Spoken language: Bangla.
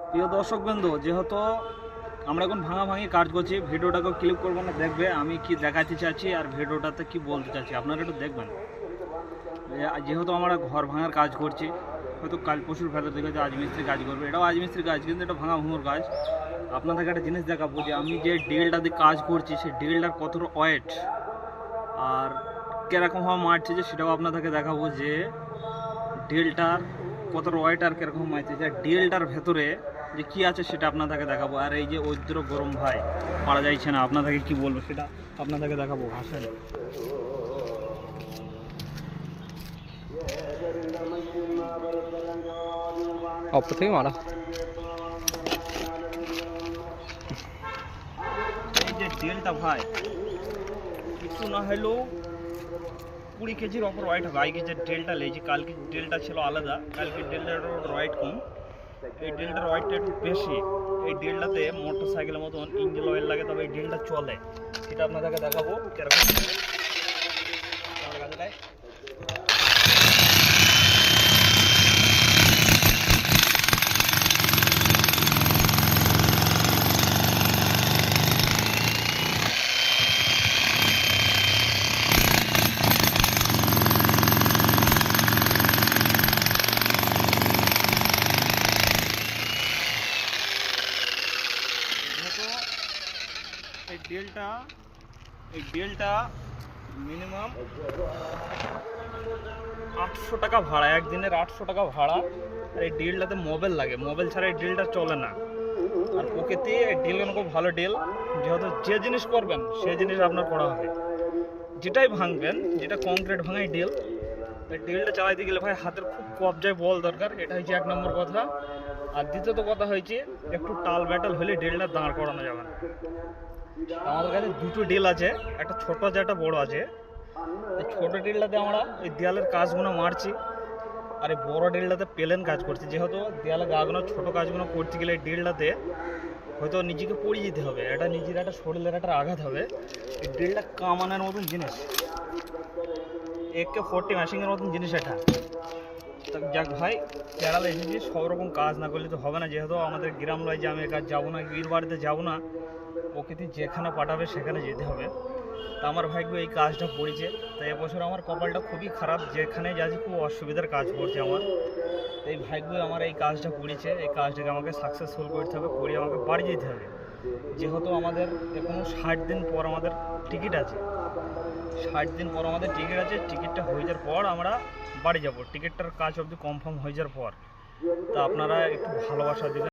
প্রিয় দর্শকবৃন্দ, যেহেতু আমরা এখন ভাঙাভাঙি কাজ করছি, ভিডিওটাকে ক্লিক করবো না, দেখবে আমি কি দেখাতে চাচ্ছি আর ভিডিওটাতে কি বলতে চাচ্ছি আপনারা একটু দেখবেন। যেহেতু আমরা ঘর ভাঙার কাজ করছি, হয়তো কাল পরশুর ভেতর থেকে যে রাজমিস্ত্রি কাজ করবে, এটাও রাজমিস্ত্রির কাজ, কিন্তু এটা ভাঙা ভাঙুর কাজ। আপনাদেরকে একটা জিনিস দেখাবো যে আমি যে ড্রিলটা দিয়ে কাজ করছি সেই ড্রিলটার কতটা ওয়েট আর কীরকমভাবে মারছে যে সেটাও আপনাদেরকে দেখাবো, যে ড্রিলটার কতটা ওয়েট আর কীরকম মারছে, যে ড্রিলটার ভেতরে যে কী আছে সেটা আপনাদেরকে দেখাবো। আর এই যে ঐদ্র গরম ভাই পারা যাইছে না, আপনাদেরকে কি বলবো সেটা আপনাদেরকে দেখাবো। আসেন, অপর থেকে মারা এই যে ড্রিলটা ভাই কিছু না হলেও 20 কেজির ওপর ওয়েট হবে। আজকে যে ড্রিলটা লেগেছে, কালকে ড্রিলটা ছিল আলাদা, কালকে ড্রিলটার ওয়েট কম, এই ড্রিলটার ওয়েটটা একটু বেশি। এই ড্রিলটাতে মোটর সাইকেলের মতন ইঞ্জিন অয়েল লাগে, তবে এই ড্রিলটা চলে, সেটা আপনাদেরকে দেখাবো কিরকম। এই ড্রিলটা মিনিমাম 800 টাকা ভাড়া, একদিনের 800 টাকা ভাড়া। আর এই ড্রিলটাতে মোবাইল লাগে, মোবাইল ছাড়া এই ড্রিলটা চলে না। আর প্রকৃতি এই ড্রিল খুব ভালো ড্রিল, যেহেতু যে জিনিস করবেন সেই জিনিস আপনার করা হবে। যেটাই ভাঙবেন, যেটা কংক্রিট ভাঙাই ড্রিল, এই ড্রিলটা চালাইতে গেলে ভাই হাতের খুব কবজায় বল দরকার, এটা হচ্ছে 1 নম্বর কথা। আর দ্বিতীয়ত কথা হয়েছে একটু টাল ব্যাটাল হলে ড্রিলটা দাঁড় করানো যাবে না। আমাদের কাছে দুটো ড্রিল আছে, একটা ছোট আছে একটা বড় আছে। এই ছোটো ড্রিলটাতে আমরা এই দেয়ালের কাজগুলো মারছি, আর এই বড় ড্রিলটাতে প্লেন কাজ করছি। যেহেতু দেয়ালের গাগুলো ছোটো কাজগুলো করতে গেলে এই ড্রিলটাতে হয়তো নিজেকে পড়ে যেতে হবে, এটা নিজের একটা শরীরের একটা আঘাত হবে। এই ড্রিলটা কামানের মতন জিনিস, AK-40 মেশিনের মতন জিনিস এটা। যাক ভাই, কেরালা এসেছি, সব রকম কাজ না করলে তো হবে না। যেহেতু আমাদের গ্রাম লয় যে আমি কাজ যাবো না, বীর বাড়িতে যাবো না, প্রকৃতি যেখানে পাঠাবে সেখানে যেতে হবে। তা আমার ভাগ্য এই কাজটা পড়েছে, তাই এবছর আমার কপালটা খুবই খারাপ, যেখানে যাচ্ছি খুব অসুবিধার কাজ পড়ছে আমার। এই ভাগ্য আমার এই কাজটা পড়েছে, এই কাজটাকে আমাকে সাকসেসফুল করতে হবে, করে আমাকে বাড়ি যেতে হবে। যেহেতু আমাদের এখনও 60 দিন পর আমাদের টিকিট আছে, 60 দিন পর আমাদের টিকিট আছে। টিকিটটা হয়ে যাওয়ার পর আমরা বাড়ি যাব, টিকিটটার কাজ অবধি কনফার্ম হয়ে যাওয়ার পর। তা আপনারা একটু ভালোবাসা দেবেন।